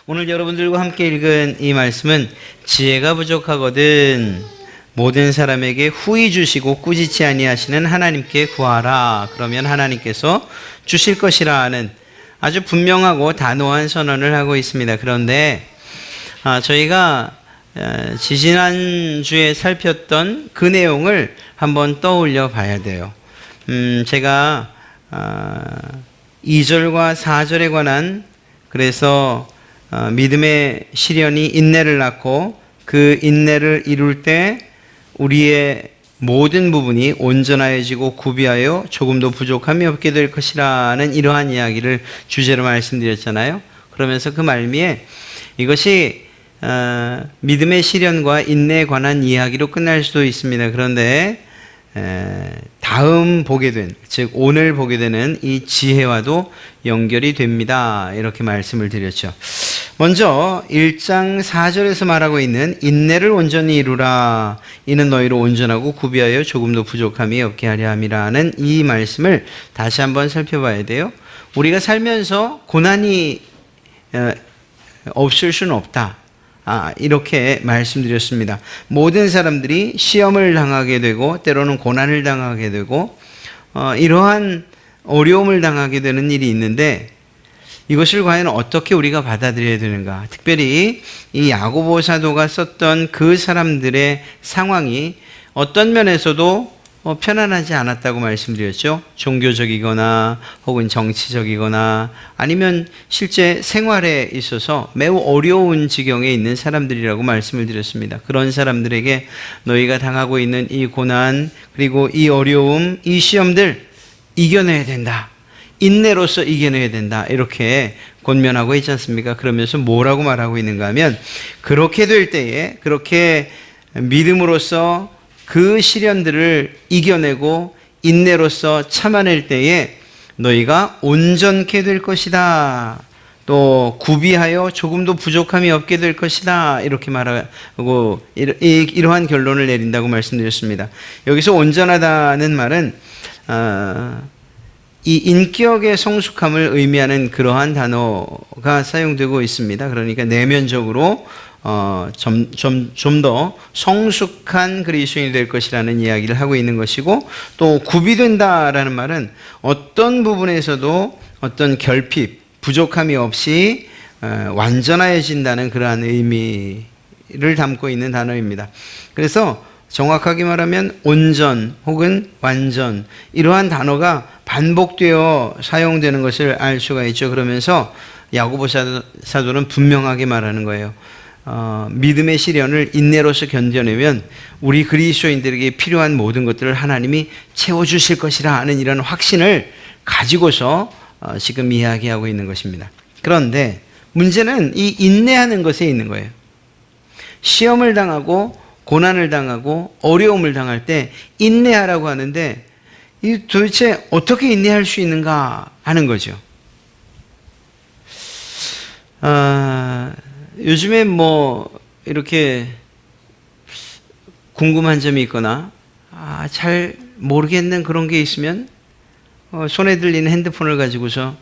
오늘 여러분들과 함께 읽은 이 말씀은 지혜가 부족하거든 모든 사람에게 후히 주시고 꾸짖지 아니하시는 하나님께 구하라. 그러면 하나님께서 주실 것이라는 아주 분명하고 단호한 선언을 하고 있습니다. 그런데 저희가 지지난주에 살폈던 그 내용을 한번 떠올려 봐야 돼요. 제가 2절과 4절에 관한 그래서 믿음의 시련이 인내를 낳고 그 인내를 이룰 때 우리의 모든 부분이 온전하여지고 구비하여 조금도 부족함이 없게 될 것이라는 이러한 이야기를 주제로 말씀드렸잖아요. 그러면서 그 말미에 이것이 믿음의 시련과 인내에 관한 이야기로 끝날 수도 있습니다. 그런데 다음 보게 된, 즉 오늘 보게 되는 이 지혜와도 연결이 됩니다. 이렇게 말씀을 드렸죠. 먼저 1장 4절에서 말하고 있는 인내를 온전히 이루라. 이는 너희로 온전하고 구비하여 조금도 부족함이 없게 하려 함이라는 이 말씀을 다시 한번 살펴봐야 돼요. 우리가 살면서 고난이 없을 수는 없다. 이렇게 말씀드렸습니다. 모든 사람들이 시험을 당하게 되고 때로는 고난을 당하게 되고 이러한 어려움을 당하게 되는 일이 있는데 이것을 과연 어떻게 우리가 받아들여야 되는가? 특별히 이 야고보 사도가 썼던 그 사람들의 상황이 어떤 면에서도 편안하지 않았다고 말씀드렸죠. 종교적이거나 혹은 정치적이거나 아니면 실제 생활에 있어서 매우 어려운 지경에 있는 사람들이라고 말씀을 드렸습니다. 그런 사람들에게 너희가 당하고 있는 이 고난 그리고 이 어려움, 이 시험들 이겨내야 된다. 인내로서 이겨내야 된다. 이렇게 권면하고 있지 않습니까? 그러면서 뭐라고 말하고 있는가 하면 그렇게 될 때에 그렇게 믿음으로써 그 시련들을 이겨내고 인내로서 참아낼 때에 너희가 온전케 될 것이다. 또 구비하여 조금도 부족함이 없게 될 것이다. 이렇게 말하고 이러한 결론을 내린다고 말씀드렸습니다. 여기서 온전하다는 말은 이 인격의 성숙함을 의미하는 그러한 단어가 사용되고 있습니다. 그러니까 내면적으로 좀 더 성숙한 그리스도인이 될 것이라는 이야기를 하고 있는 것이고 또 구비된다라는 말은 어떤 부분에서도 어떤 결핍, 부족함이 없이 완전해진다는 그러한 의미를 담고 있는 단어입니다. 그래서 정확하게 말하면 온전 혹은 완전 이러한 단어가 반복되어 사용되는 것을 알 수가 있죠. 그러면서 야고보 사도는 분명하게 말하는 거예요. 믿음의 시련을 인내로서 견뎌내면 우리 그리스도인들에게 필요한 모든 것들을 하나님이 채워주실 것이라 하는 이런 확신을 가지고서 지금 이야기하고 있는 것입니다. 그런데 문제는 이 인내하는 것에 있는 거예요. 시험을 당하고 고난을 당하고 어려움을 당할 때 인내하라고 하는데 이 도대체 어떻게 인내할 수 있는가 하는 거죠. 요즘에 이렇게 궁금한 점이 있거나 잘 모르겠는 그런 게 있으면 손에 들리는 핸드폰을 가지고서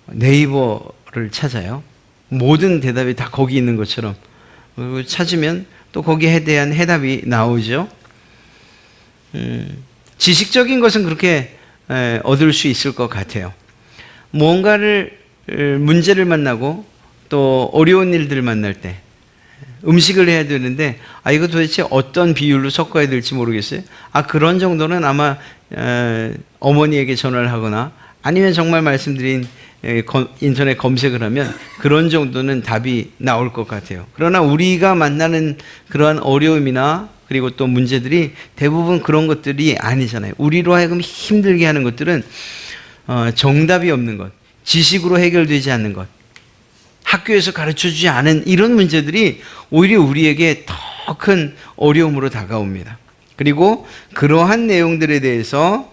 네이버를 찾아요. 모든 대답이 다 거기 있는 것처럼 찾으면 또 거기에 대한 해답이 나오죠. 지식적인 것은 그렇게 얻을 수 있을 것 같아요. 뭔가를 문제를 만나고 또 어려운 일들을 만날 때 음식을 해야 되는데 이거 도대체 어떤 비율로 섞어야 될지 모르겠어요. 그런 정도는 아마 어머니에게 전화를 하거나 아니면 정말 말씀드린 인터넷 검색을 하면 그런 정도는 답이 나올 것 같아요. 그러나 우리가 만나는 그러한 어려움이나 그리고 또 문제들이 대부분 그런 것들이 아니잖아요. 우리로 하여금 힘들게 하는 것들은 정답이 없는 것, 지식으로 해결되지 않는 것, 학교에서 가르쳐주지 않은 이런 문제들이 오히려 우리에게 더 큰 어려움으로 다가옵니다. 그리고 그러한 내용들에 대해서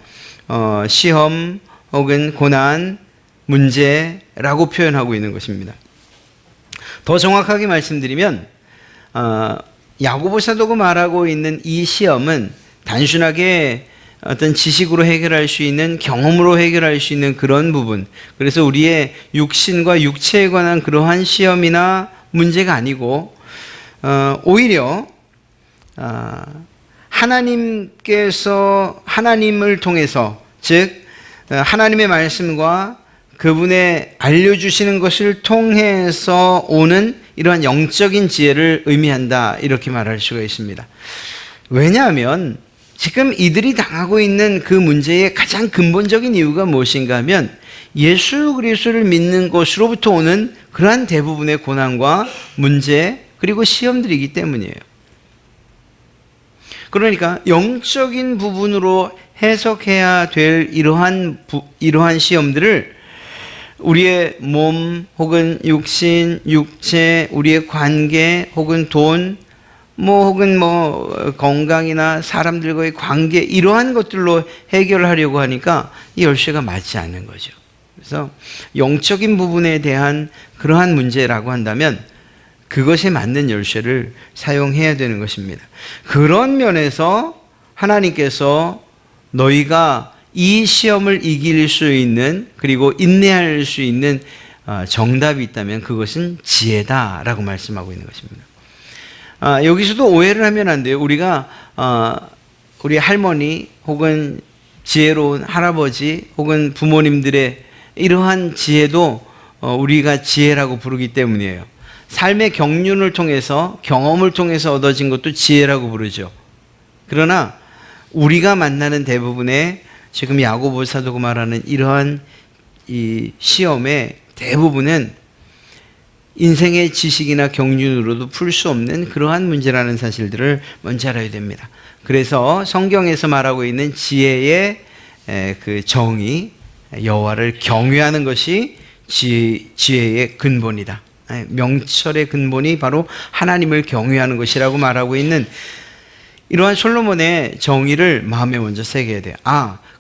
시험 혹은 고난, 문제라고 표현하고 있는 것입니다. 더 정확하게 말씀드리면 야고보 사도가 말하고 있는 이 시험은 단순하게 어떤 지식으로 해결할 수 있는 경험으로 해결할 수 있는 그런 부분, 그래서 우리의 육신과 육체에 관한 그러한 시험이나 문제가 아니고 오히려 하나님께서 하나님을 통해서, 즉 하나님의 말씀과 그분의 알려주시는 것을 통해서 오는 이러한 영적인 지혜를 의미한다, 이렇게 말할 수가 있습니다. 왜냐하면 지금 이들이 당하고 있는 그 문제의 가장 근본적인 이유가 무엇인가 하면 예수 그리스도를 믿는 것으로부터 오는 그러한 대부분의 고난과 문제 그리고 시험들이기 때문이에요. 그러니까 영적인 부분으로 해석해야 될 이러한 시험들을 우리의 몸 혹은 육신, 육체, 우리의 관계 혹은 돈, 혹은 건강이나 사람들과의 관계, 이러한 것들로 해결하려고 하니까 이 열쇠가 맞지 않는 거죠. 그래서 영적인 부분에 대한 그러한 문제라고 한다면 그것에 맞는 열쇠를 사용해야 되는 것입니다. 그런 면에서 하나님께서 너희가 이 시험을 이길 수 있는, 그리고 인내할 수 있는 정답이 있다면 그것은 지혜다라고 말씀하고 있는 것입니다. 여기서도 오해를 하면 안 돼요. 우리가 우리 할머니 혹은 지혜로운 할아버지 혹은 부모님들의 이러한 지혜도 우리가 지혜라고 부르기 때문이에요. 삶의 경륜을 통해서, 경험을 통해서 얻어진 것도 지혜라고 부르죠. 그러나 우리가 만나는 대부분의, 지금 야고보 사도가 말하는 이러한 이 시험의 대부분은 인생의 지식이나 경륜으로도 풀 수 없는 그러한 문제라는 사실들을 먼저 알아야 됩니다. 그래서 성경에서 말하고 있는 지혜의 그 정의, 여호와를 경외하는 것이 지혜의 근본이다. 명철의 근본이 바로 하나님을 경외하는 것이라고 말하고 있는 이러한 솔로몬의 정의를 마음에 먼저 새겨야 돼요.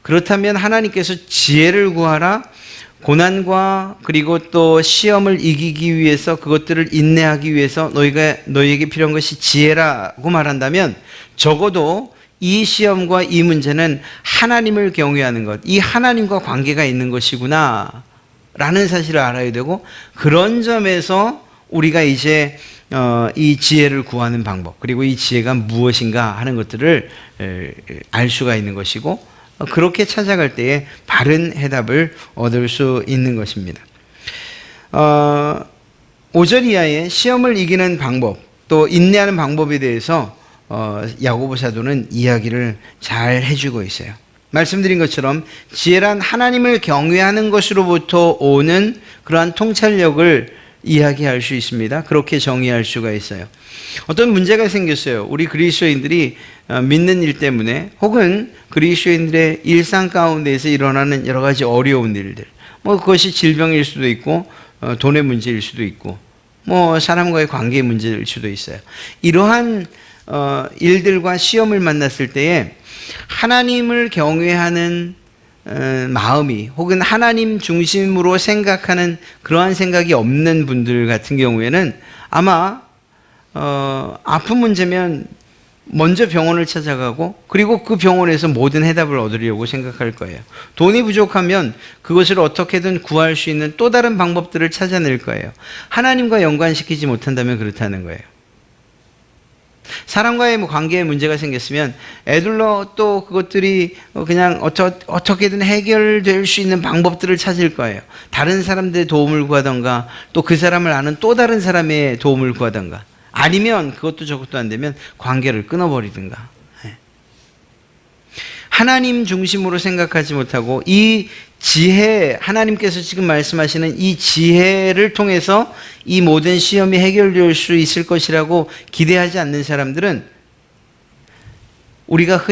그렇다면 하나님께서 지혜를 구하라, 고난과 그리고 또 시험을 이기기 위해서, 그것들을 인내하기 위해서 너희에게 필요한 것이 지혜라고 말한다면 적어도 이 시험과 이 문제는 하나님을 경외하는 것, 이 하나님과 관계가 있는 것이구나 라는 사실을 알아야 되고, 그런 점에서 우리가 이제 이 지혜를 구하는 방법, 그리고 이 지혜가 무엇인가 하는 것들을 알 수가 있는 것이고, 그렇게 찾아갈 때에 바른 해답을 얻을 수 있는 것입니다. 5절 이하의 시험을 이기는 방법, 또 인내하는 방법에 대해서 야고보 사도는 이야기를 잘 해주고 있어요. 말씀드린 것처럼 지혜란 하나님을 경외하는 것으로부터 오는 그러한 통찰력을 이야기할 수 있습니다. 그렇게 정의할 수가 있어요. 어떤 문제가 생겼어요. 우리 그리스도인들이 믿는 일 때문에, 혹은 그리스도인들의 일상 가운데에서 일어나는 여러 가지 어려운 일들, 그것이 질병일 수도 있고 돈의 문제일 수도 있고 사람과의 관계의 문제일 수도 있어요. 이러한 일들과 시험을 만났을 때에 하나님을 경외하는 마음이, 혹은 하나님 중심으로 생각하는 그러한 생각이 없는 분들 같은 경우에는 아마 아픈 문제면 먼저 병원을 찾아가고, 그리고 그 병원에서 모든 해답을 얻으려고 생각할 거예요. 돈이 부족하면 그것을 어떻게든 구할 수 있는 또 다른 방법들을 찾아낼 거예요. 하나님과 연관시키지 못한다면 그렇다는 거예요. 사람과의 관계에 문제가 생겼으면 애둘러 또 그것들이 그냥 어떻게든 해결될 수 있는 방법들을 찾을 거예요. 다른 사람들의 도움을 구하던가, 또 그 사람을 아는 또 다른 사람의 도움을 구하던가, 아니면 그것도 저것도 안 되면 관계를 끊어버리든가. 하나님 중심으로 생각하지 못하고 이 지혜, 하나님께서 지금 말씀하시는 이 지혜를 통해서 이 모든 시험이 해결될 수 있을 것이라고 기대하지 않는 사람들은 우리가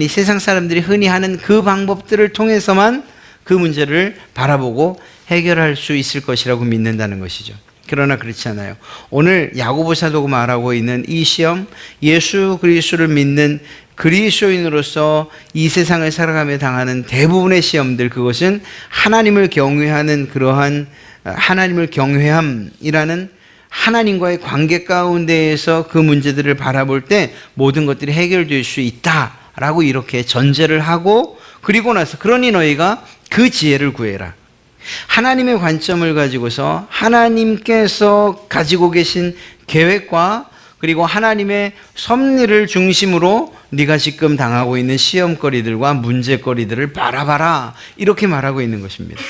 세상 사람들이 흔히 하는 그 방법들을 통해서만 그 문제를 바라보고 해결할 수 있을 것이라고 믿는다는 것이죠. 그러나 그렇지 않아요. 오늘 야고보 사도가 말하고 있는 이 시험, 예수 그리스도를 믿는 그리스도인으로서 이 세상을 살아가며 당하는 대부분의 시험들, 그것은 하나님을 경외하는 그러한 하나님을 경외함이라는 하나님과의 관계 가운데에서 그 문제들을 바라볼 때 모든 것들이 해결될 수 있다라고 이렇게 전제를 하고, 그리고 나서 그러니 너희가 그 지혜를 구해라. 하나님의 관점을 가지고서 하나님께서 가지고 계신 계획과 그리고 하나님의 섭리를 중심으로 네가 지금 당하고 있는 시험거리들과 문제거리들을 바라봐라, 이렇게 말하고 있는 것입니다.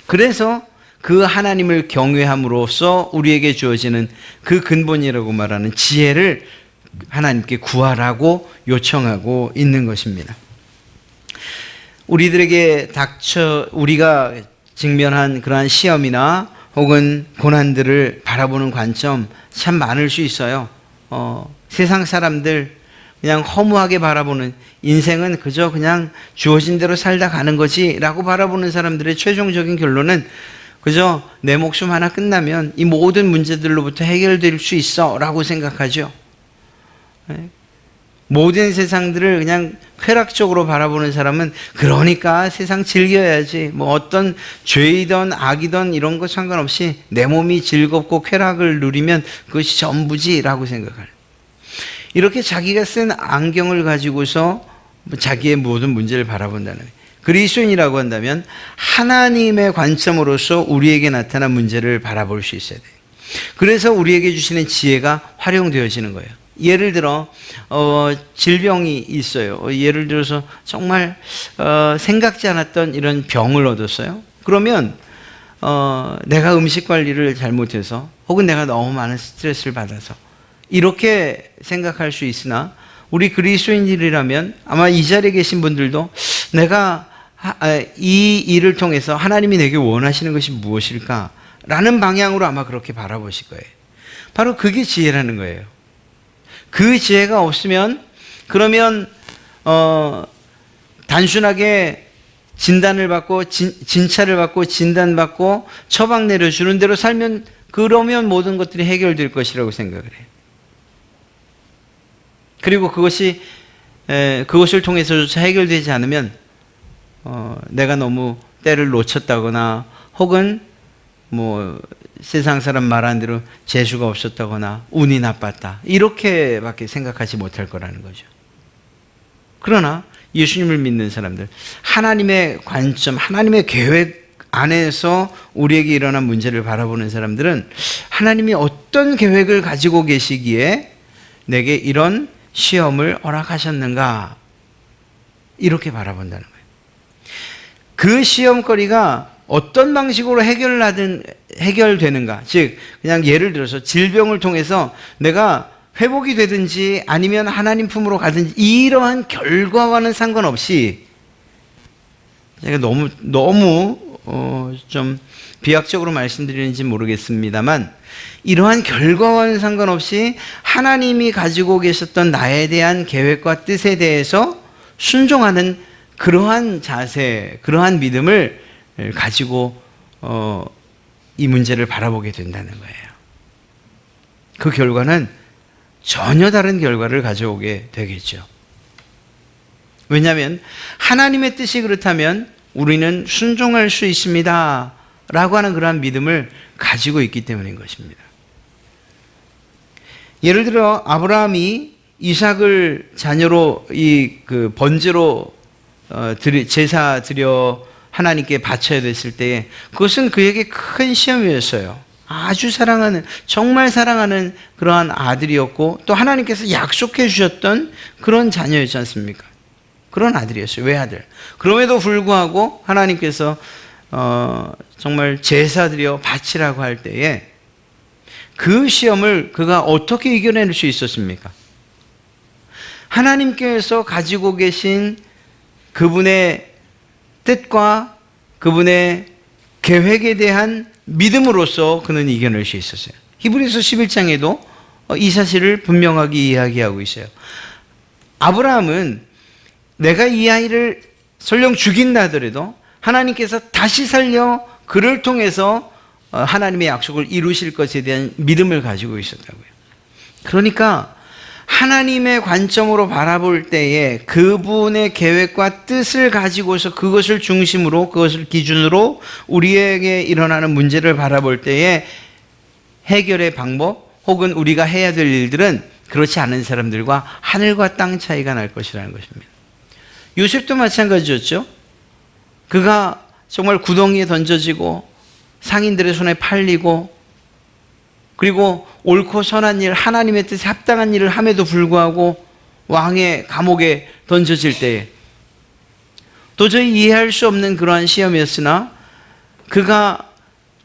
그래서 그 하나님을 경외함으로써 우리에게 주어지는 그 근본이라고 말하는 지혜를 하나님께 구하라고 요청하고 있는 것입니다. 우리들에게 우리가 직면한 그러한 시험이나 혹은 고난들을 바라보는 관점 참 많을 수 있어요. 세상 사람들 그냥 허무하게 바라보는, 인생은 그저 그냥 주어진 대로 살다 가는 거지 라고 바라보는 사람들의 최종적인 결론은 그저 내 목숨 하나 끝나면 이 모든 문제들로부터 해결될 수 있어 라고 생각하죠. 모든 세상들을 그냥 쾌락적으로 바라보는 사람은 그러니까 세상 즐겨야지, 뭐 어떤 죄이든 악이든 이런 거 상관없이 내 몸이 즐겁고 쾌락을 누리면 그것이 전부지라고 생각할, 이렇게 자기가 쓴 안경을 가지고서 자기의 모든 문제를 바라본다는 거예요. 그리스도인이라고 한다면 하나님의 관점으로서 우리에게 나타난 문제를 바라볼 수 있어야 돼요. 그래서 우리에게 주시는 지혜가 활용되어지는 거예요. 예를 들어 질병이 있어요. 예를 들어서 정말 생각지 않았던 이런 병을 얻었어요. 그러면 내가 음식 관리를 잘못해서 혹은 내가 너무 많은 스트레스를 받아서 이렇게 생각할 수 있으나, 우리 그리스도인들이라면 아마 이 자리에 계신 분들도 내가 이 일을 통해서 하나님이 내게 원하시는 것이 무엇일까 라는 방향으로 아마 그렇게 바라보실 거예요. 바로 그게 지혜라는 거예요. 그 지혜가 없으면 그러면 단순하게 진단을 받고 진찰을 받고 진단받고 처방 내려주는 대로 살면, 그러면 모든 것들이 해결될 것이라고 생각을 해요. 그리고 그것을 통해서조차 해결되지 않으면 내가 너무 때를 놓쳤다거나 혹은 뭐 세상 사람 말하는 대로 재수가 없었다거나 운이 나빴다, 이렇게밖에 생각하지 못할 거라는 거죠. 그러나 예수님을 믿는 사람들, 하나님의 관점, 하나님의 계획 안에서 우리에게 일어난 문제를 바라보는 사람들은 하나님이 어떤 계획을 가지고 계시기에 내게 이런 시험을 허락하셨는가, 이렇게 바라본다는 거예요. 그 시험거리가 어떤 방식으로 해결되는가, 즉 그냥 예를 들어서 질병을 통해서 내가 회복이 되든지 아니면 하나님 품으로 가든지 이러한 결과와는 상관없이, 제가 너무 좀 비약적으로 말씀드리는지 모르겠습니다만, 이러한 결과와는 상관없이 하나님이 가지고 계셨던 나에 대한 계획과 뜻에 대해서 순종하는 그러한 자세, 그러한 믿음을 가지고 이 문제를 바라보게 된다는 거예요. 그 결과는 전혀 다른 결과를 가져오게 되겠죠. 왜냐하면 하나님의 뜻이 그렇다면 우리는 순종할 수 있습니다 라고 하는 그러한 믿음을 가지고 있기 때문인 것입니다. 예를 들어 아브라함이 이삭을 자녀로 그 번제로 제사 드려 하나님께 바쳐야 됐을 때에 그것은 그에게 큰 시험이었어요. 아주 사랑하는, 정말 사랑하는 그러한 아들이었고 또 하나님께서 약속해 주셨던 그런 자녀였지 않습니까? 그런 아들이었어요. 외아들. 그럼에도 불구하고 하나님께서 정말 제사 드려 바치라고 할 때에 그 시험을 그가 어떻게 이겨낼 수 있었습니까? 하나님께서 가지고 계신 그분의 뜻과 그분의 계획에 대한 믿음으로써 그는 이겨낼 수 있었어요. 히브리서 11장에도 이 사실을 분명하게 이야기하고 있어요. 아브라함은 내가 이 아이를 설령 죽인다 하더라도 하나님께서 다시 살려 그를 통해서 하나님의 약속을 이루실 것에 대한 믿음을 가지고 있었다고요. 그러니까 하나님의 관점으로 바라볼 때에 그분의 계획과 뜻을 가지고서 그것을 중심으로, 그것을 기준으로 우리에게 일어나는 문제를 바라볼 때에 해결의 방법 혹은 우리가 해야 될 일들은 그렇지 않은 사람들과 하늘과 땅 차이가 날 것이라는 것입니다. 요셉도 마찬가지였죠. 그가 정말 구덩이에 던져지고 상인들의 손에 팔리고 그리고 옳고 선한 일, 하나님의 뜻에 합당한 일을 함에도 불구하고 왕의 감옥에 던져질 때에 도저히 이해할 수 없는 그러한 시험이었으나 그가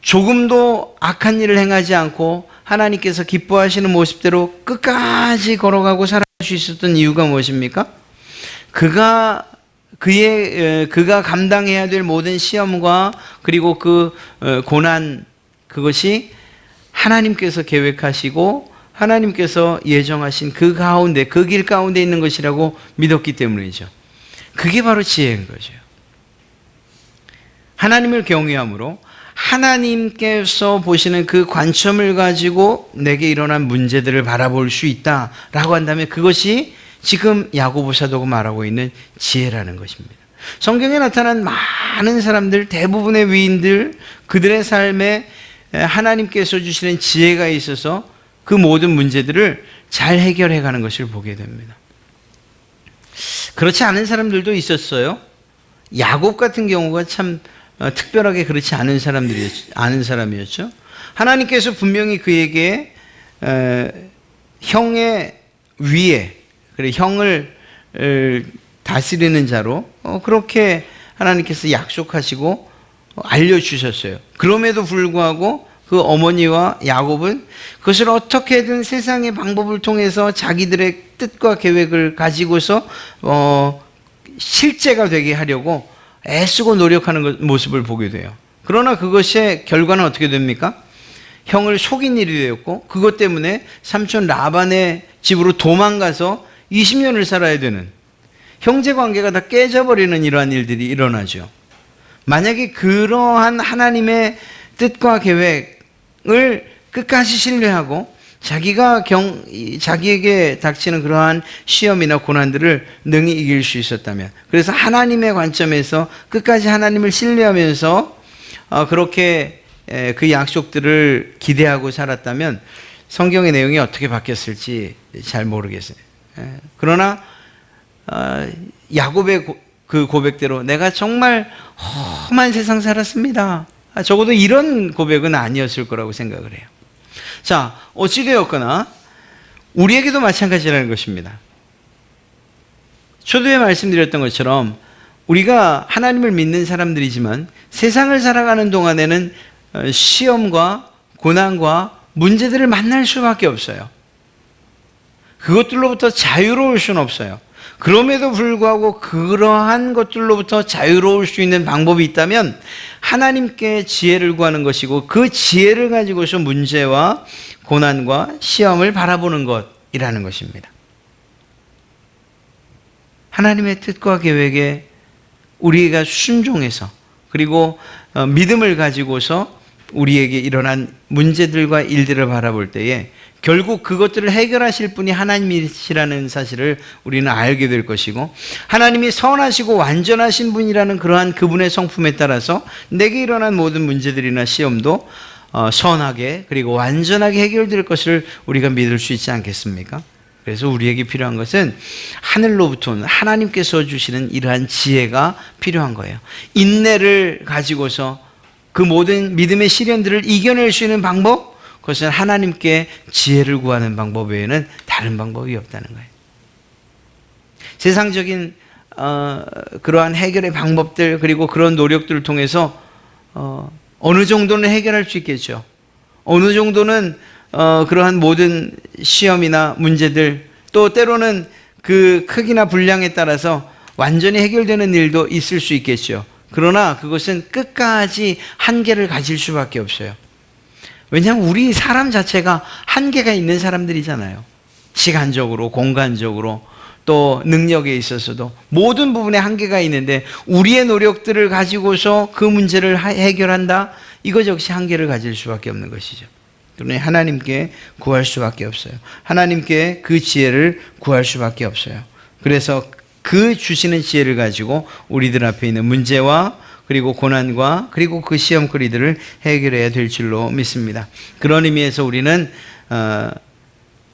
조금도 악한 일을 행하지 않고 하나님께서 기뻐하시는 모습대로 끝까지 걸어가고 살아갈 수 있었던 이유가 무엇입니까? 그가 감당해야 될 모든 시험과 그리고 그 고난, 그것이 하나님께서 계획하시고 하나님께서 예정하신 그 가운데, 그 길 가운데 있는 것이라고 믿었기 때문이죠. 그게 바로 지혜인 거죠. 하나님을 경외함으로 하나님께서 보시는 그 관점을 가지고 내게 일어난 문제들을 바라볼 수 있다라고 한다면 그것이 지금 야고보 사도가 말하고 있는 지혜라는 것입니다. 성경에 나타난 많은 사람들, 대부분의 위인들, 그들의 삶에 하나님께서 주시는 지혜가 있어서 그 모든 문제들을 잘 해결해 가는 것을 보게 됩니다. 그렇지 않은 사람들도 있었어요. 야곱 같은 경우가 참 특별하게 그렇지 않은 사람이었죠. 하나님께서 분명히 그에게 형의 위에, 형을 다스리는 자로 그렇게 하나님께서 약속하시고 알려주셨어요. 그럼에도 불구하고 그 어머니와 야곱은 그것을 어떻게든 세상의 방법을 통해서 자기들의 뜻과 계획을 가지고서 실제가 되게 하려고 애쓰고 노력하는 모습을 보게 돼요. 그러나 그것의 결과는 어떻게 됩니까? 형을 속인 일이 되었고 그것 때문에 삼촌 라반의 집으로 도망가서 20년을 살아야 되는, 형제 관계가 다 깨져버리는 이러한 일들이 일어나죠. 만약에 그러한 하나님의 뜻과 계획을 끝까지 신뢰하고 자기에게 닥치는 그러한 시험이나 고난들을 능히 이길 수 있었다면, 그래서 하나님의 관점에서 끝까지 하나님을 신뢰하면서 그렇게 그 약속들을 기대하고 살았다면 성경의 내용이 어떻게 바뀌었을지 잘 모르겠어요. 그러나 야곱의 그 고백대로 내가 정말 험한 세상 살았습니다. 적어도 이런 고백은 아니었을 거라고 생각을 해요. 자, 어찌되었거나 우리에게도 마찬가지라는 것입니다. 초두에 말씀드렸던 것처럼 우리가 하나님을 믿는 사람들이지만 세상을 살아가는 동안에는 시험과 고난과 문제들을 만날 수밖에 없어요. 그것들로부터 자유로울 수는 없어요. 그럼에도 불구하고 그러한 것들로부터 자유로울 수 있는 방법이 있다면 하나님께 지혜를 구하는 것이고 그 지혜를 가지고서 문제와 고난과 시험을 바라보는 것이라는 것입니다. 하나님의 뜻과 계획에 우리가 순종해서 그리고 믿음을 가지고서 우리에게 일어난 문제들과 일들을 바라볼 때에 결국 그것들을 해결하실 분이 하나님이시라는 사실을 우리는 알게 될 것이고, 하나님이 선하시고 완전하신 분이라는 그러한 그분의 성품에 따라서 내게 일어난 모든 문제들이나 시험도 선하게 그리고 완전하게 해결될 것을 우리가 믿을 수 있지 않겠습니까? 그래서 우리에게 필요한 것은 하늘로부터 하나님께서 주시는 이러한 지혜가 필요한 거예요. 인내를 가지고서 그 모든 믿음의 시련들을 이겨낼 수 있는 방법, 그것은 하나님께 지혜를 구하는 방법 외에는 다른 방법이 없다는 거예요. 세상적인 그러한 해결의 방법들 그리고 그런 노력들을 통해서 어느 정도는 해결할 수 있겠죠. 어느 정도는 그러한 모든 시험이나 문제들, 또 때로는 그 크기나 분량에 따라서 완전히 해결되는 일도 있을 수 있겠죠. 그러나 그것은 끝까지 한계를 가질 수밖에 없어요. 왜냐하면 우리 사람 자체가 한계가 있는 사람들이잖아요. 시간적으로, 공간적으로, 또 능력에 있어서도 모든 부분에 한계가 있는데 우리의 노력들을 가지고서 그 문제를 해결한다? 이것 역시 한계를 가질 수밖에 없는 것이죠. 그러니 하나님께 구할 수밖에 없어요. 하나님께 그 지혜를 구할 수밖에 없어요. 그래서 그 주시는 지혜를 가지고 우리들 앞에 있는 문제와 그리고 고난과 그리고 그 시험거리들을 해결해야 될 줄로 믿습니다. 그런 의미에서 우리는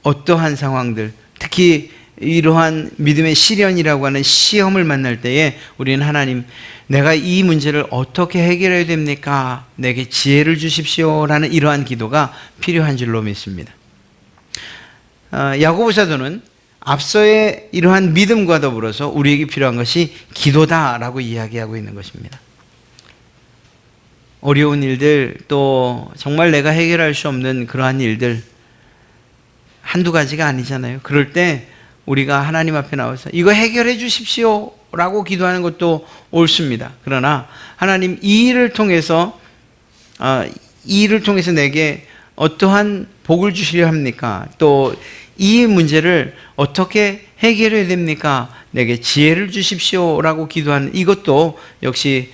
어떠한 상황들, 특히 이러한 믿음의 시련이라고 하는 시험을 만날 때에 우리는 하나님, 내가 이 문제를 어떻게 해결해야 됩니까? 내게 지혜를 주십시오라는 이러한 기도가 필요한 줄로 믿습니다. 야고보 사도는 앞서의 이러한 믿음과 더불어서 우리에게 필요한 것이 기도다라고 이야기하고 있는 것입니다. 어려운 일들, 또 정말 내가 해결할 수 없는 그러한 일들 한두 가지가 아니잖아요. 그럴 때 우리가 하나님 앞에 나와서 이거 해결해 주십시오 라고 기도하는 것도 옳습니다. 그러나 하나님, 이 일을 통해서 내게 어떠한 복을 주시려 합니까? 또 이 문제를 어떻게 해결해야 됩니까? 내게 지혜를 주십시오 라고 기도하는 이것도 역시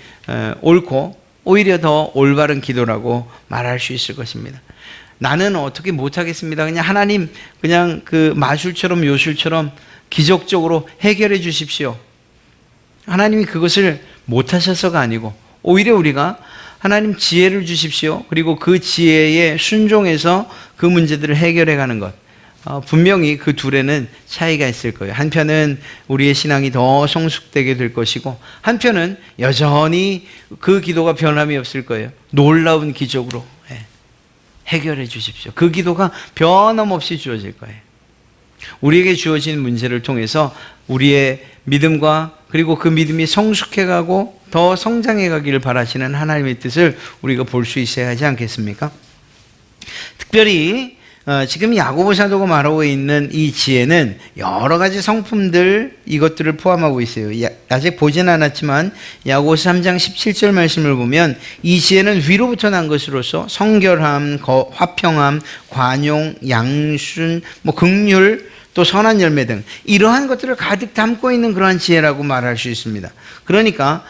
옳고 오히려 더 올바른 기도라고 말할 수 있을 것입니다. 나는 어떻게 못하겠습니다. 그냥 하나님, 그냥 그 마술처럼 요술처럼 기적적으로 해결해 주십시오. 하나님이 그것을 못하셔서가 아니고 오히려 우리가 하나님 지혜를 주십시오. 그리고 그 지혜에 순종해서 그 문제들을 해결해 가는 것. 분명히 그 둘에는 차이가 있을 거예요. 한편은 우리의 신앙이 더 성숙되게 될 것이고, 한편은 여전히 그 기도가 변함이 없을 거예요. 놀라운 기적으로 해결해 주십시오. 그 기도가 변함없이 주어질 거예요. 우리에게 주어진 문제를 통해서 우리의 믿음과 그리고 그 믿음이 성숙해가고 더 성장해가기를 바라시는 하나님의 뜻을 우리가 볼 수 있어야 하지 않겠습니까? 특별히 지금 야고보 사도가 말하고 있는 이 지혜는 여러 가지 성품들, 이것들을 포함하고 있어요. 아직 보진 않았지만 야고보서 3장 17절 말씀을 보면 이 지혜는 위로부터 난 것으로서 성결함, 화평함, 관용, 양순, 긍휼, 또 선한 열매 등 이러한 것들을 가득 담고 있는 그러한 지혜라고 말할 수 있습니다. 그러니까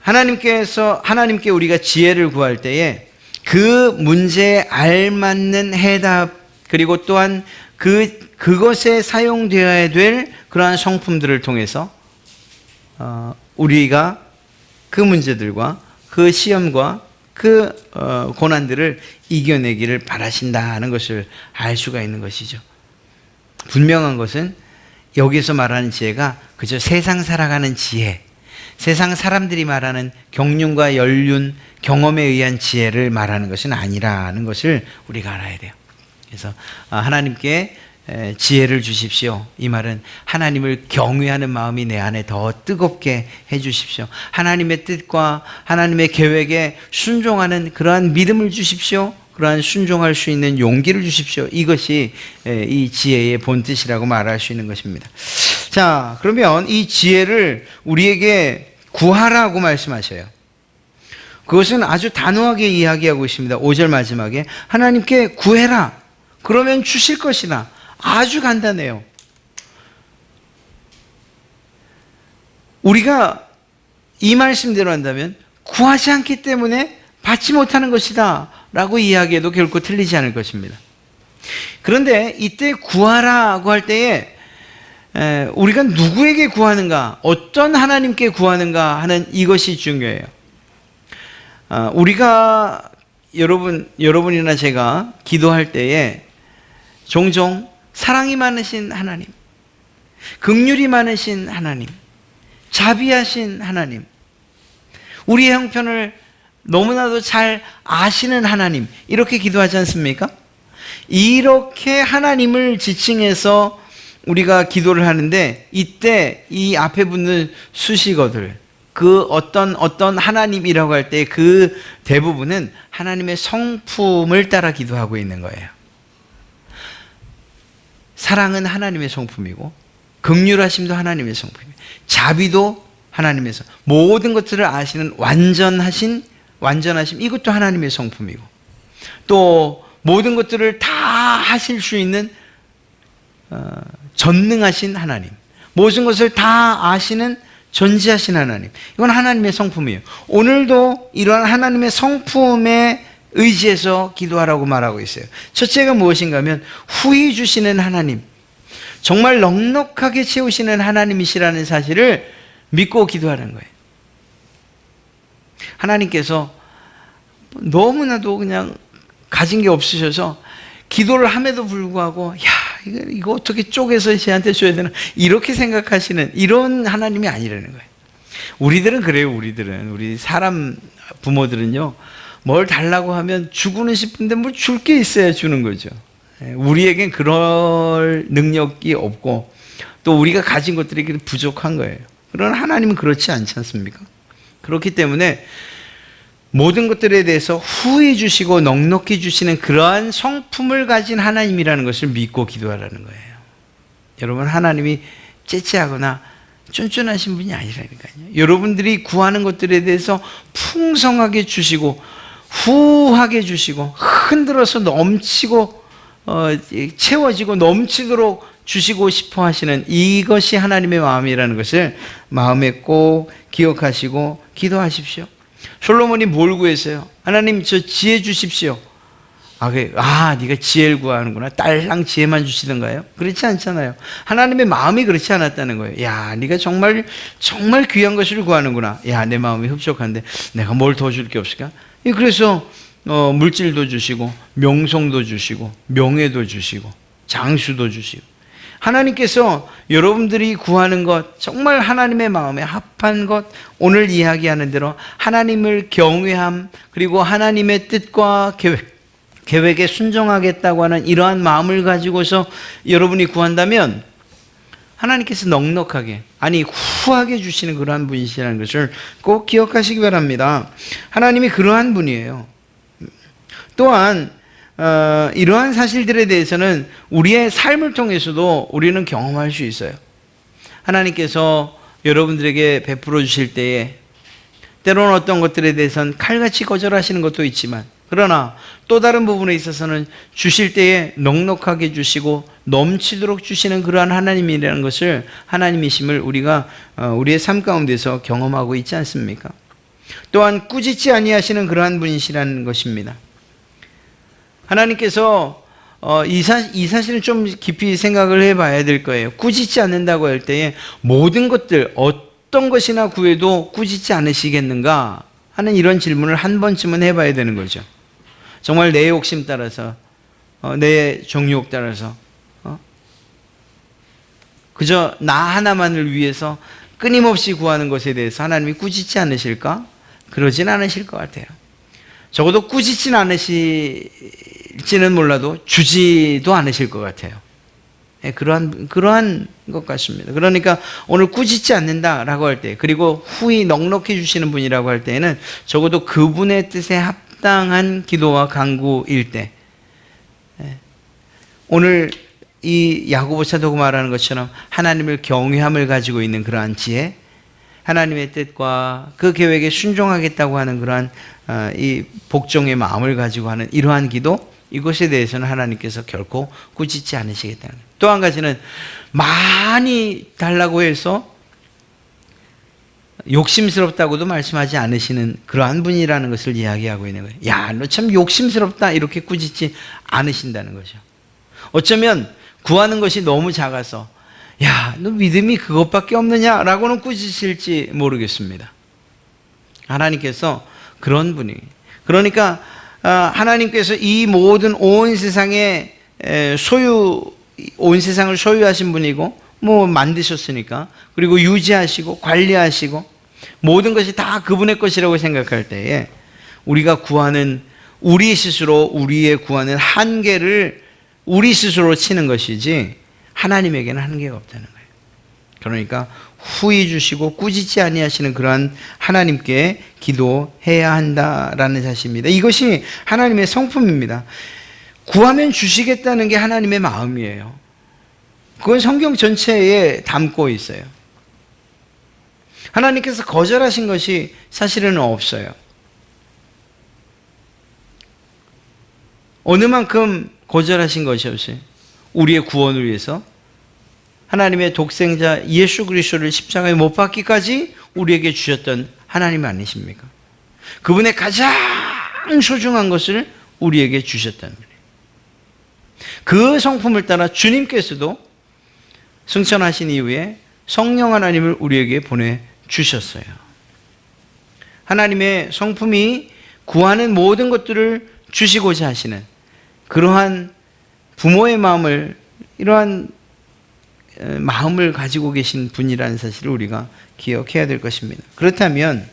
하나님께 우리가 지혜를 구할 때에 그 문제에 알맞는 해답, 그리고 또한 그것에 사용되어야 될 그러한 성품들을 통해서 우리가 그 문제들과 그 시험과 그 고난들을 이겨내기를 바라신다는 것을 알 수가 있는 것이죠. 분명한 것은 여기서 말하는 지혜가 그저 세상 살아가는 지혜, 세상 사람들이 말하는 경륜과 연륜, 경험에 의한 지혜를 말하는 것은 아니라는 것을 우리가 알아야 돼요. 그래서 하나님께 지혜를 주십시오. 이 말은 하나님을 경외하는 마음이 내 안에 더 뜨겁게 해 주십시오. 하나님의 뜻과 하나님의 계획에 순종하는 그러한 믿음을 주십시오. 그러한 순종할 수 있는 용기를 주십시오. 이것이 이 지혜의 본뜻이라고 말할 수 있는 것입니다. 자, 그러면 이 지혜를 우리에게 구하라고 말씀하셔요. 그것은 아주 단호하게 이야기하고 있습니다. 5절 마지막에 하나님께 구해라. 그러면 주실 것이다. 아주 간단해요. 우리가 이 말씀대로 한다면 구하지 않기 때문에 받지 못하는 것이다 라고 이야기해도 결코 틀리지 않을 것입니다. 그런데 이때 구하라고 할 때에 우리가 누구에게 구하는가, 어떤 하나님께 구하는가 하는 이것이 중요해요. 우리가 여러분이나 제가 기도할 때에 종종 사랑이 많으신 하나님, 긍휼이 많으신 하나님, 자비하신 하나님, 우리의 형편을 너무나도 잘 아시는 하나님, 이렇게 기도하지 않습니까? 이렇게 하나님을 지칭해서 우리가 기도를 하는데, 이때 이 앞에 붙는 수식어들, 그 어떤 하나님이라고 할 때 그 대부분은 하나님의 성품을 따라 기도하고 있는 거예요. 사랑은 하나님의 성품이고, 긍휼하심도 하나님의 성품이고, 자비도 하나님의 성품, 모든 것들을 아시는 완전하심, 이것도 하나님의 성품이고, 또 모든 것들을 다 하실 수 있는 전능하신 하나님, 모든 것을 다 아시는 전지하신 하나님, 이건 하나님의 성품이에요. 오늘도 이러한 하나님의 성품에 의지해서 기도하라고 말하고 있어요. 첫째가 무엇인가 하면 후히 주시는 하나님, 정말 넉넉하게 채우시는 하나님이시라는 사실을 믿고 기도하는 거예요. 하나님께서 너무나도 그냥 가진 게 없으셔서 기도를 함에도 불구하고, 야, 이거 어떻게 쪼개서 쟤한테 줘야 되나 이렇게 생각하시는 이런 하나님이 아니라는 거예요. 우리들은 그래요. 우리 사람 부모들은요, 뭘 달라고 하면 주고는 싶은데 뭘 줄 게 있어야 주는 거죠. 우리에겐 그럴 능력이 없고 또 우리가 가진 것들이 부족한 거예요. 그러나 하나님은 그렇지 않지 않습니까? 그렇기 때문에 모든 것들에 대해서 후히 주시고 넉넉히 주시는 그러한 성품을 가진 하나님이라는 것을 믿고 기도하라는 거예요. 여러분, 하나님이 째째하거나 쫀쫀하신 분이 아니라니까요. 여러분들이 구하는 것들에 대해서 풍성하게 주시고 후하게 주시고 흔들어서 넘치고 채워지고 넘치도록 주시고 싶어 하시는 이것이 하나님의 마음이라는 것을 마음에 꼭 기억하시고 기도하십시오. 솔로몬이 뭘 구했어요? 하나님, 저 지혜 주십시오. 네가 지혜를 구하는구나. 딸랑 지혜만 주시던가요? 그렇지 않잖아요. 하나님의 마음이 그렇지 않았다는 거예요. 야, 네가 정말 귀한 것을 구하는구나. 야, 내 마음이 흡족한데 내가 뭘 더 줄 게 없을까? 그래서 물질도 주시고 명성도 주시고 명예도 주시고 장수도 주시고, 하나님께서 여러분들이 구하는 것, 정말 하나님의 마음에 합한 것, 오늘 이야기하는 대로 하나님을 경외함, 그리고 하나님의 뜻과 계획에 순종하겠다고 하는 이러한 마음을 가지고서 여러분이 구한다면 하나님께서 넉넉하게, 후하게 주시는 그러한 분이시라는 것을 꼭 기억하시기 바랍니다. 하나님이 그러한 분이에요. 또한 이러한 사실들에 대해서는 우리의 삶을 통해서도 우리는 경험할 수 있어요. 하나님께서 여러분들에게 베풀어 주실 때에 때로는 어떤 것들에 대해서는 칼같이 거절하시는 것도 있지만, 그러나 또 다른 부분에 있어서는 주실 때에 넉넉하게 주시고 넘치도록 주시는 그러한 하나님이라는 것을, 하나님이심을 우리가 우리의 삶 가운데서 경험하고 있지 않습니까? 또한 꾸짖지 아니하시는 그러한 분이시라는 것입니다. 하나님께서 이 사실은 좀 깊이 생각을 해봐야 될 거예요. 꾸짖지 않는다고 할 때에 모든 것들 어떤 것이나 구해도 꾸짖지 않으시겠는가 하는 이런 질문을 한 번쯤은 해봐야 되는 거죠. 정말 내 욕심 따라서 내 정욕 따라서 그저 나 하나만을 위해서 끊임없이 구하는 것에 대해서 하나님이 꾸짖지 않으실까? 그러진 않으실 것 같아요. 적어도 꾸짖진 않으실지는 몰라도 주지도 않으실 것 같아요. 그러한 것 같습니다. 그러니까 오늘 꾸짖지 않는다라고 할 때, 그리고 후히 넉넉히 주시는 분이라고 할 때에는 적어도 그분의 뜻에 합당한 기도와 간구일 때, 오늘 이 야고보 사도가 말하는 것처럼 하나님을 경외함을 가지고 있는 그러한 지혜, 하나님의 뜻과 그 계획에 순종하겠다고 하는 그러한 이 복종의 마음을 가지고 하는 이러한 기도, 이것에 대해서는 하나님께서 결코 꾸짖지 않으시겠다는 거예요. 또 한 가지는 많이 달라고 해서 욕심스럽다고도 말씀하지 않으시는 그러한 분이라는 것을 이야기하고 있는 거예요. 야, 너 참 욕심스럽다, 이렇게 꾸짖지 않으신다는 거죠. 어쩌면 구하는 것이 너무 작아서 야, 너 믿음이 그것밖에 없느냐라고는 꾸짖으실지 모르겠습니다. 하나님께서 그런 분이, 그러니까 하나님께서 이 모든 온 세상의 온 세상을 소유하신 분이고, 만드셨으니까, 그리고 유지하시고 관리하시고 모든 것이 다 그분의 것이라고 생각할 때에 우리가 구하는, 우리 스스로 우리의 구하는 한계를 우리 스스로 치는 것이지 하나님에게는 한계가 없다는 거예요. 그러니까 후히 주시고 꾸짖지 아니하시는 그러한 하나님께 기도해야 한다라는 사실입니다. 이것이 하나님의 성품입니다. 구하면 주시겠다는 게 하나님의 마음이에요. 그건 성경 전체에 담고 있어요. 하나님께서 거절하신 것이 사실은 없어요. 어느 만큼 거절하신 것이 없어요. 우리의 구원을 위해서 하나님의 독생자 예수 그리스도를 십자가에 못 박기까지 우리에게 주셨던 하나님 아니십니까? 그분의 가장 소중한 것을 우리에게 주셨다는 거예요. 그 성품을 따라 주님께서도 승천하신 이후에 성령 하나님을 우리에게 보내주셨어요. 하나님의 성품이 구하는 모든 것들을 주시고자 하시는 그러한 부모의 마음을 이러한 마음을 가지고 계신 분이라는 사실을 우리가 기억해야 될 것입니다. 그렇다면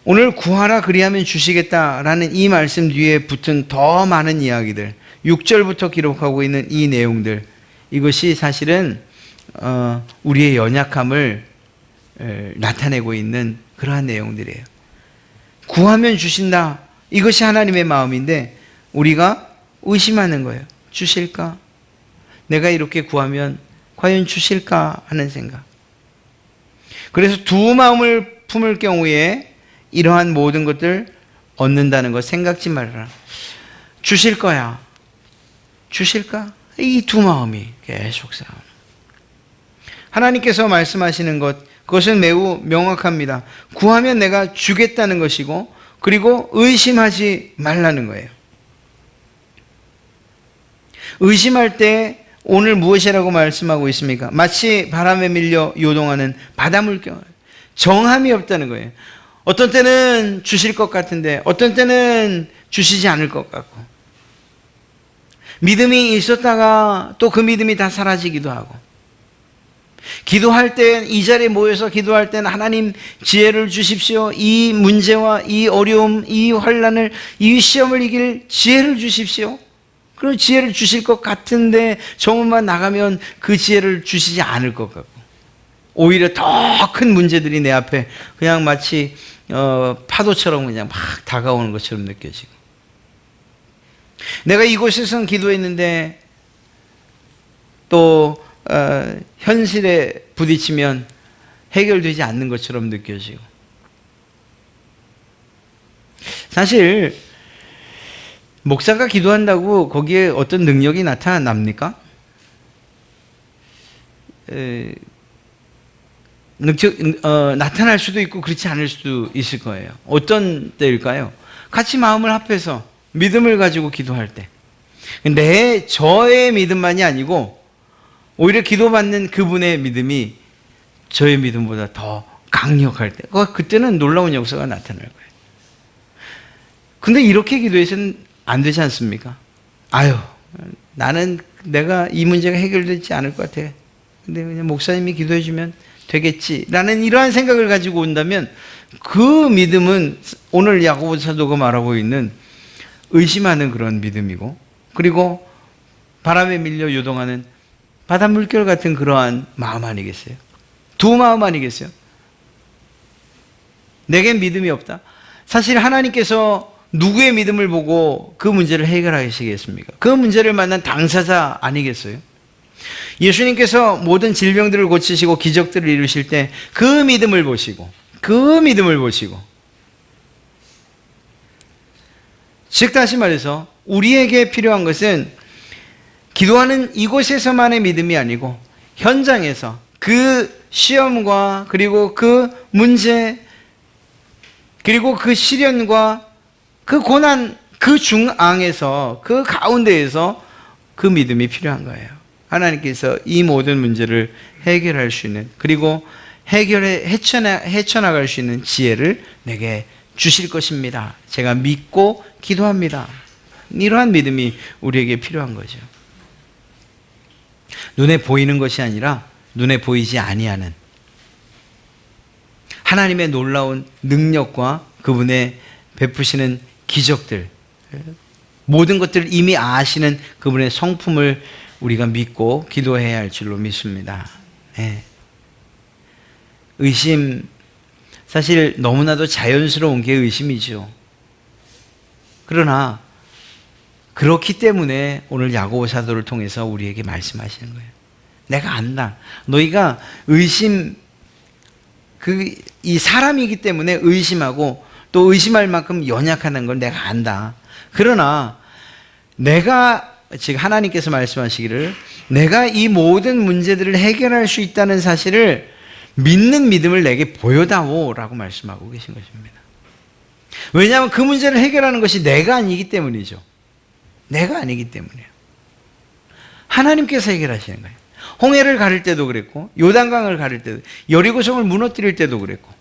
오늘 구하라 그리하면 주시겠다라는 이 말씀 뒤에 붙은 더 많은 이야기들, 6절부터 기록하고 있는 이 내용들, 이것이 사실은 우리의 연약함을 나타내고 있는 그러한 내용들이에요. 구하면 주신다. 이것이 하나님의 마음인데 우리가 의심하는 거예요. 주실까? 내가 이렇게 구하면 과연 주실까 하는 생각. 그래서 두 마음을 품을 경우에 이러한 모든 것들 얻는다는 것 생각지 말아라. 주실 거야. 주실까? 이 두 마음이 계속 싸우는. 하나님께서 말씀하시는 것, 그것은 매우 명확합니다. 구하면 내가 주겠다는 것이고, 그리고 의심하지 말라는 거예요. 의심할 때 오늘 무엇이라고 말씀하고 있습니까? 마치 바람에 밀려 요동하는 바닷물결. 정함이 없다는 거예요. 어떤 때는 주실 것 같은데 어떤 때는 주시지 않을 것 같고, 믿음이 있었다가 또 그 믿음이 다 사라지기도 하고, 기도할 때, 이 자리에 모여서 기도할 때는 하나님 지혜를 주십시오. 이 문제와 이 어려움, 이 환난을, 이 시험을 이길 지혜를 주십시오. 그리고 지혜를 주실 것 같은데 정문만 나가면 그 지혜를 주시지 않을 것 같고, 오히려 더 큰 문제들이 내 앞에 그냥 마치 파도처럼 그냥 막 다가오는 것처럼 느껴지고, 내가 이곳에선 기도했는데 또 현실에 부딪히면 해결되지 않는 것처럼 느껴지고. 사실 목사가 기도한다고 거기에 어떤 능력이 나타납니까? 나타날 수도 있고 그렇지 않을 수도 있을 거예요. 어떤 때일까요? 같이 마음을 합해서 믿음을 가지고 기도할 때, 저의 믿음만이 아니고 오히려 기도받는 그분의 믿음이 저의 믿음보다 더 강력할 때, 그때는 놀라운 역사가 나타날 거예요. 근데 이렇게 기도해서는 안 되지 않습니까? 아유, 나는 내가 이 문제가 해결되지 않을 것 같아. 근데 그냥 목사님이 기도해 주면 되겠지라는 이러한 생각을 가지고 온다면 그 믿음은 오늘 야고보 사도가 말하고 있는 의심하는 그런 믿음이고, 그리고 바람에 밀려 요동하는 바닷물결 같은 그러한 마음 아니겠어요? 두 마음 아니겠어요? 내겐 믿음이 없다. 사실 하나님께서 누구의 믿음을 보고 그 문제를 해결하시겠습니까? 그 문제를 만난 당사자 아니겠어요? 예수님께서 모든 질병들을 고치시고 기적들을 이루실 때 그 믿음을 보시고, 즉 다시 말해서 우리에게 필요한 것은 기도하는 이곳에서만의 믿음이 아니고 현장에서 그 시험과 그리고 그 문제, 그리고 그 시련과 그 고난, 그 중앙에서, 그 가운데에서 그 믿음이 필요한 거예요. 하나님께서 이 모든 문제를 해결할 수 있는, 그리고 헤쳐나갈 수 있는 지혜를 내게 주실 것입니다. 제가 믿고 기도합니다. 이러한 믿음이 우리에게 필요한 거죠. 눈에 보이는 것이 아니라 눈에 보이지 아니하는 하나님의 놀라운 능력과 그분의 베푸시는 기적들, 모든 것들을 이미 아시는 그분의 성품을 우리가 믿고 기도해야 할 줄로 믿습니다. 네. 의심, 사실 너무나도 자연스러운 게 의심이죠. 그러나 그렇기 때문에 오늘 야고보 사도를 통해서 우리에게 말씀하시는 거예요. 내가 안다. 너희가 의심, 이 사람이기 때문에 의심하고 또 의심할 만큼 연약하다는 걸 내가 안다. 그러나 내가, 즉 하나님께서 말씀하시기를 내가 이 모든 문제들을 해결할 수 있다는 사실을 믿는 믿음을 내게 보여다오 라고 말씀하고 계신 것입니다. 왜냐하면 그 문제를 해결하는 것이 내가 아니기 때문이죠. 내가 아니기 때문이에요. 하나님께서 해결하시는 거예요. 홍해를 가를 때도 그랬고, 요단강을 가를 때도, 여리고성을 무너뜨릴 때도 그랬고,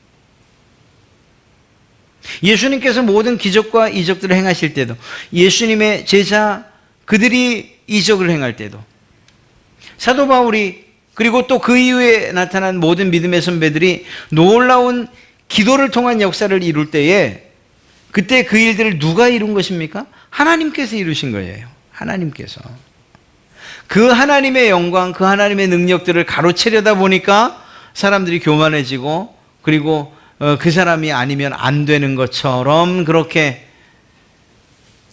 예수님께서 모든 기적과 이적들을 행하실 때도, 예수님의 제자 그들이 이적을 행할 때도, 사도 바울이 그리고 또 그 이후에 나타난 모든 믿음의 선배들이 놀라운 기도를 통한 역사를 이룰 때에 그때 그 일들을 누가 이룬 것입니까? 하나님께서 이루신 거예요. 하나님께서. 그 하나님의 영광, 그 하나님의 능력들을 가로채려다 보니까 사람들이 교만해지고 그리고 그 사람이 아니면 안 되는 것처럼 그렇게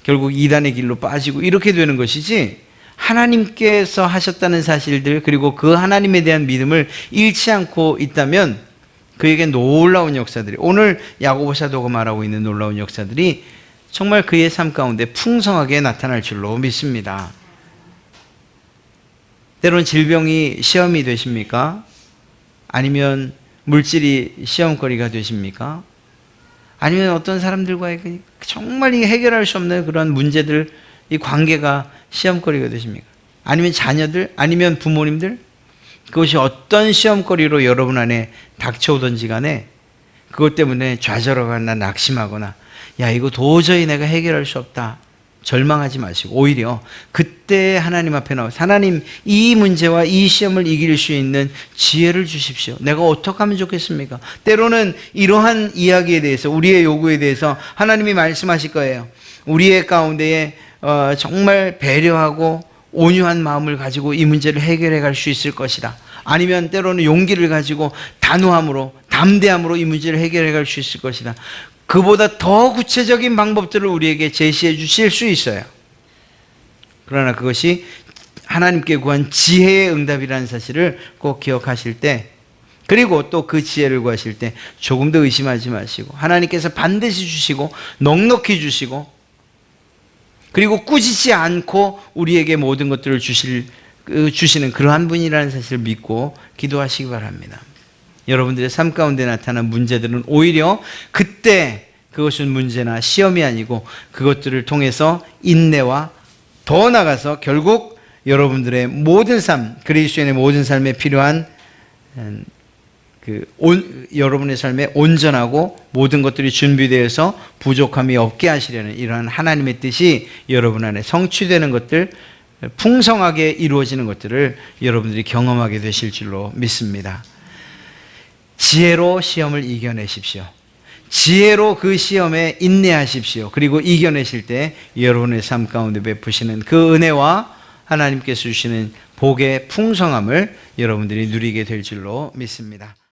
결국 이단의 길로 빠지고 이렇게 되는 것이지, 하나님께서 하셨다는 사실들 그리고 그 하나님에 대한 믿음을 잃지 않고 있다면 그에게 놀라운 역사들이, 오늘 야고보 사도가 말하고 있는 놀라운 역사들이 정말 그의 삶 가운데 풍성하게 나타날 줄로 믿습니다. 때론 질병이 시험이 되십니까? 아니면 물질이 시험거리가 되십니까? 아니면 어떤 사람들과의 정말 해결할 수 없는 그런 문제들, 이 관계가 시험거리가 되십니까? 아니면 자녀들, 아니면 부모님들, 그것이 어떤 시험거리로 여러분 안에 닥쳐오든지 간에 그것 때문에 좌절하거나 낙심하거나 야 이거 도저히 내가 해결할 수 없다 절망하지 마시고, 오히려 그때 하나님 앞에 나와서 하나님, 이 문제와 이 시험을 이길 수 있는 지혜를 주십시오. 내가 어떻게 하면 좋겠습니까? 때로는 이러한 이야기에 대해서, 우리의 요구에 대해서 하나님이 말씀하실 거예요. 우리의 가운데에 정말 배려하고 온유한 마음을 가지고 이 문제를 해결해 갈 수 있을 것이다. 아니면 때로는 용기를 가지고 단호함으로, 담대함으로 이 문제를 해결해 갈 수 있을 것이다. 그보다 더 구체적인 방법들을 우리에게 제시해 주실 수 있어요. 그러나 그것이 하나님께 구한 지혜의 응답이라는 사실을 꼭 기억하실 때, 그리고 또 그 지혜를 구하실 때 조금 더 의심하지 마시고 하나님께서 반드시 주시고 넉넉히 주시고 그리고 꾸짖지 않고 우리에게 모든 것들을 주시는 그러한 분이라는 사실을 믿고 기도하시기 바랍니다. 여러분들의 삶 가운데 나타난 문제들은 오히려 그때 그것은 문제나 시험이 아니고 그것들을 통해서 인내와 더 나아가서 결국 여러분들의 모든 삶, 그리스도인의 모든 삶에 필요한 여러분의 삶에 온전하고 모든 것들이 준비되어서 부족함이 없게 하시려는 이러한 하나님의 뜻이 여러분 안에 성취되는 것들, 풍성하게 이루어지는 것들을 여러분들이 경험하게 되실 줄로 믿습니다. 지혜로 시험을 이겨내십시오. 지혜로 그 시험에 인내하십시오. 그리고 이겨내실 때 여러분의 삶 가운데 베푸시는 그 은혜와 하나님께서 주시는 복의 풍성함을 여러분들이 누리게 될 줄로 믿습니다.